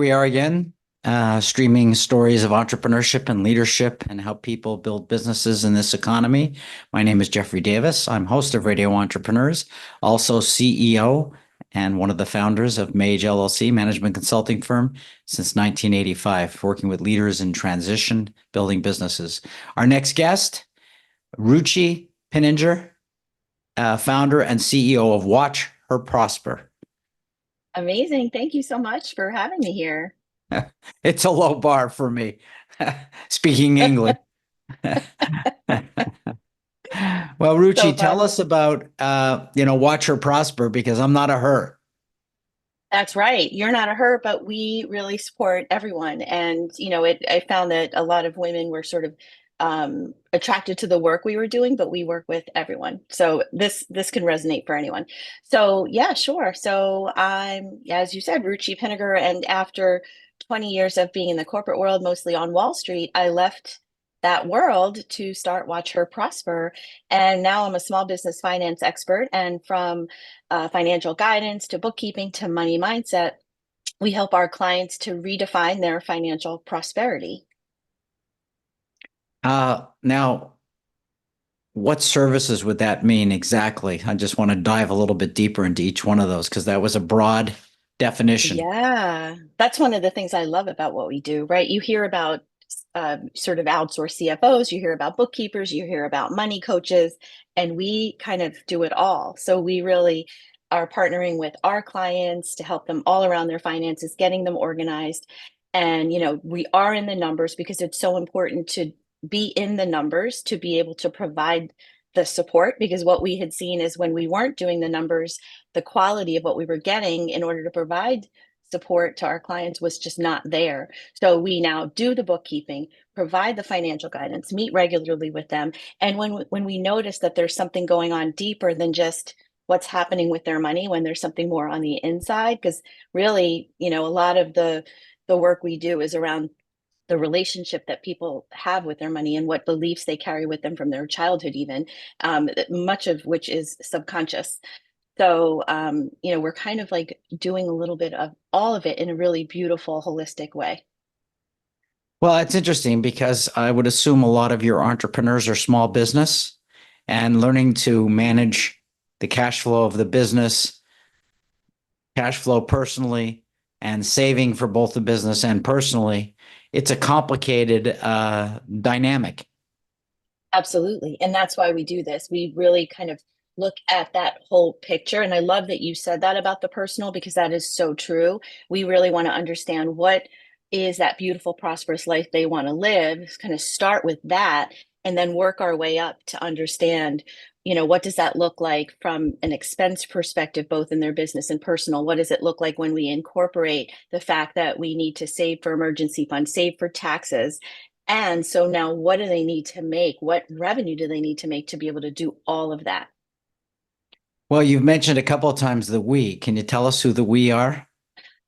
we are again, streaming stories of entrepreneurship and leadership and how people build businesses in this economy. My name is Jeffrey Davis. I'm host of Radio Entrepreneurs, also CEO and one of the founders of Mage LLC, management consulting firm since 1985, working with leaders in transition, building businesses. Our next guest, Ruchi Pinniger, founder and CEO of Watch Her Prosper. Amazing. Thank you so much for having me here. It's a low bar for me, speaking English. Well, So Ruchi, tell fun. us about, Watch Her Prosper, because I'm not a her. That's right. You're not a her, but we really support everyone. And, I found that a lot of women were sort of attracted to the work we were doing, but we work with everyone. So this can resonate for anyone. So yeah, sure. So I'm, as you said, Ruchi Pinniger, and after 20 years of being in the corporate world, mostly on Wall Street, I left that world to start Watch Her Prosper. And now I'm a small business finance expert. And from financial guidance to bookkeeping to money mindset, we help our clients to redefine their financial prosperity. Now, what services would that mean exactly? I just want to dive a little bit deeper into each one of those because that was a broad definition. Yeah, that's one of the things I love about what we do, right? You hear about sort of outsourced CFOs, you hear about bookkeepers, you hear about money coaches, and we kind of do it all. So we really are partnering with our clients to help them all around their finances, getting them organized. And, we are in the numbers because it's so important to be in the numbers to be able to provide the support. Because what we had seen is when we weren't doing the numbers, the quality of what we were getting in order to provide support to our clients was just not there. So we now do the bookkeeping, provide the financial guidance, meet regularly with them. And when we notice that there's something going on deeper than just what's happening with their money, when there's something more on the inside, because really, a lot of the work we do is around the relationship that people have with their money and what beliefs they carry with them from their childhood, even much of which is subconscious. So, we're kind of like doing a little bit of all of it in a really beautiful, holistic way. Well, it's interesting because I would assume a lot of your entrepreneurs are small business and learning to manage the cash flow of the business, cash flow personally, and saving for both the business and personally. It's a complicated dynamic. Absolutely. And that's why we do this. We really kind of look at that whole picture. And I love that you said that about the personal, because that is so true. We really want to understand what is that beautiful, prosperous life they want to live, kind of start with that, and then work our way up to understand, what does that look like from an expense perspective, both in their business and personal? What does it look like when we incorporate the fact that we need to save for emergency funds, save for taxes? And so now what do they need to make? What revenue do they need to make to be able to do all of that? Well, you've mentioned a couple of times the we. Can you tell us who the we are?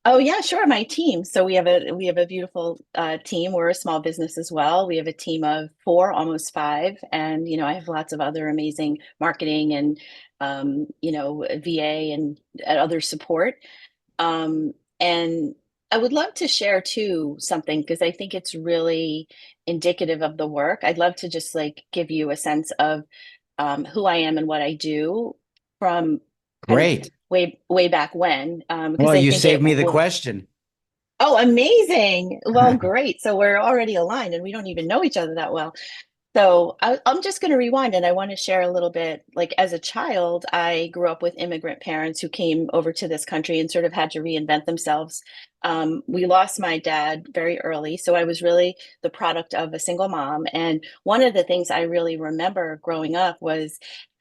Oh yeah, sure. My team. So we have a beautiful team. We're a small business as well. We have a team of four, almost five, and I have lots of other amazing marketing and VA and other support. And I would love to share too something because I think it's really indicative of the work. I'd love to just like give you a sense of who I am and what I do from kind of Great. way back when, because Well, I you think saved it me the will. question. Oh, amazing. Well, great. So we're already aligned and we don't even know each other that well. So I'm just going to rewind and I want to share a little bit. Like as a child, I grew up with immigrant parents who came over to this country and sort of had to reinvent themselves. We lost my dad very early, so I was really the product of a single mom. And one of the things I really remember growing up was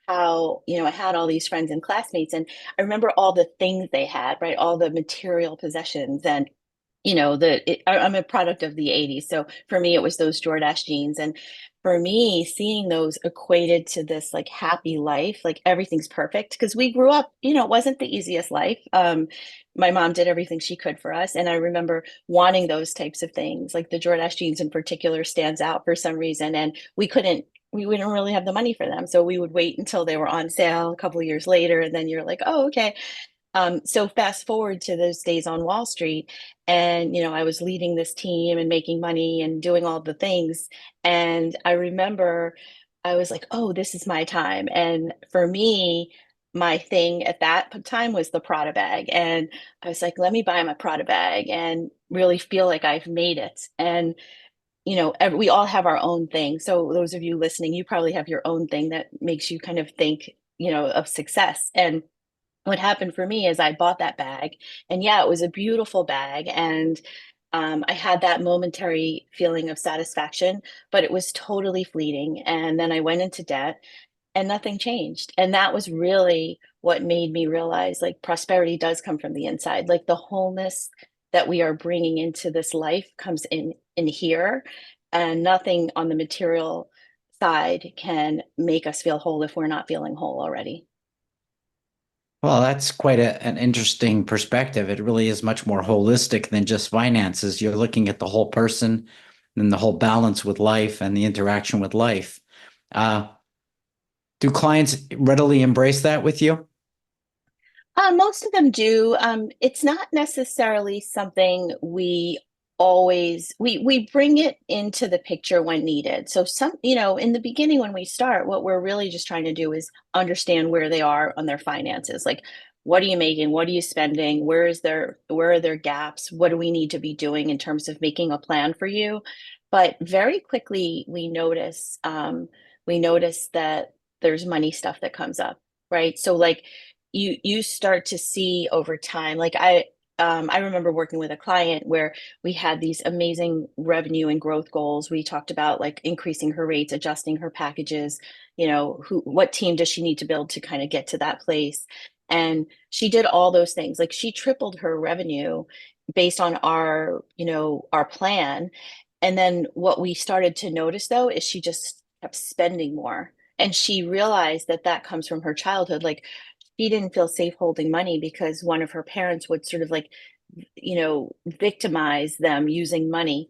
how, I had all these friends and classmates, and I remember all the things they had, right? All the material possessions and I'm a product of the 80s. So for me, it was those Jordache jeans. And for me, seeing those equated to this like happy life, like everything's perfect. Because we grew up, it wasn't the easiest life. My mom did everything she could for us. And I remember wanting those types of things, like the Jordache jeans in particular stands out for some reason. And we wouldn't really have the money for them. So we would wait until they were on sale a couple of years later. And then you're like, oh, okay. So fast forward to those days on Wall Street, and I was leading this team and making money and doing all the things. And I remember I was like, "Oh, this is my time." And for me, my thing at that time was the Prada bag, and I was like, "Let me buy my Prada bag and really feel like I've made it." And we all have our own thing. So those of you listening, you probably have your own thing that makes you kind of think, of success. And what happened for me is I bought that bag, and yeah, it was a beautiful bag, and I had that momentary feeling of satisfaction, but it was totally fleeting. And then I went into debt, and nothing changed. And that was really what made me realize, like, prosperity does come from the inside. Like, the wholeness that we are bringing into this life comes in here, and nothing on the material side can make us feel whole if we're not feeling whole already. Well, that's quite an interesting perspective. It really is much more holistic than just finances. You're looking at the whole person and the whole balance with life and the interaction with life. Uh, do clients readily embrace that with you? Most of them do. It's not necessarily something we bring it into the picture when needed. So in the beginning when we start, what we're really just trying to do is understand where they are on their finances. Like, what are you making? What are you spending? Where are their gaps? What do we need to be doing in terms of making a plan for you? But very quickly we notice that there's money stuff that comes up, right? So like you start to see over time, like I remember working with a client where we had these amazing revenue and growth goals. We talked about like increasing her rates, adjusting her packages, what team does she need to build to kind of get to that place. And she did all those things. Like, she tripled her revenue based on our plan. And then what we started to notice, though, is she just kept spending more. And she realized that that comes from her childhood. Like, she didn't feel safe holding money because one of her parents would sort of like, victimize them using money.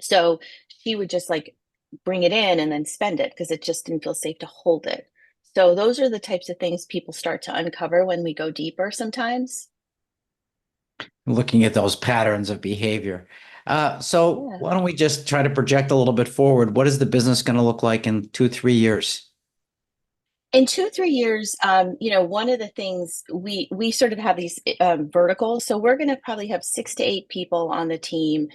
So she would just like bring it in and then spend it because it just didn't feel safe to hold it. So those are the types of things people start to uncover when we go deeper sometimes. Looking at those patterns of behavior. So Yeah. why don't we just try to project a little bit forward? What is the business going to look like in 2, 3 years? In 2 3 years, one of the things we sort of have these verticals. So we're going to probably have 6 to 8 people on the team,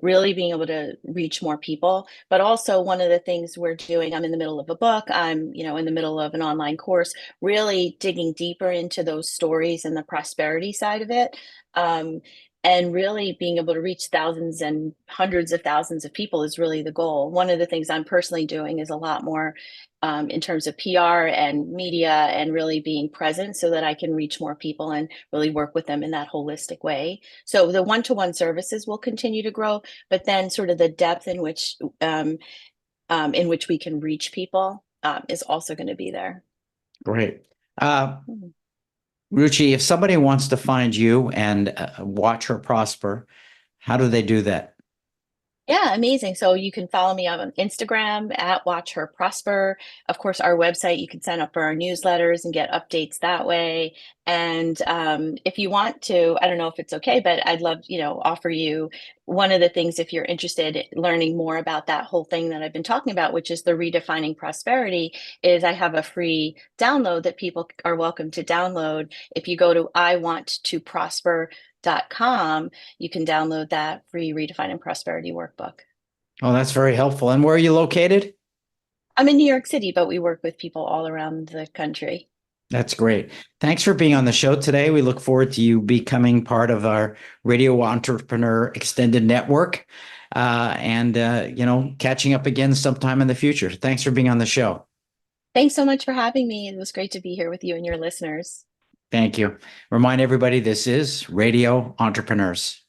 really being able to reach more people. But also, one of the things we're doing, I'm in the middle of a book, I'm in the middle of an online course, really digging deeper into those stories and the prosperity side of it. Um, and really being able to reach thousands and hundreds of thousands of people is really the goal. One of the things I'm personally doing is a lot more in terms of PR and media, and really being present so that I can reach more people and really work with them in that holistic way. So the one-to-one services will continue to grow, but then sort of the depth in which we can reach people is also going to be there. Great. Uh, Mhm. Ruchi, if somebody wants to find you and watch her prosper, how do they do that? Yeah, amazing. So you can follow me on Instagram at Watch Her Prosper. Of course, our website, you can sign up for our newsletters and get updates that way. And if you want to, I don't know if it's okay, but I'd love, offer you one of the things if you're interested in learning more about that whole thing that I've been talking about, which is the redefining prosperity, is I have a free download that people are welcome to download. If you go to iwanttoprosper.com, you can download that free Redefining Prosperity workbook. Oh, that's very helpful. And where are you located? I'm in New York City, but we work with people all around the country. That's great. Thanks for being on the show today. We look forward to you becoming part of our Radio Entrepreneur Extended Network and, catching up again sometime in the future. Thanks for being on the show. Thanks so much for having me. It was great to be here with you and your listeners. Thank you. Remind everybody this is Radio Entrepreneurs.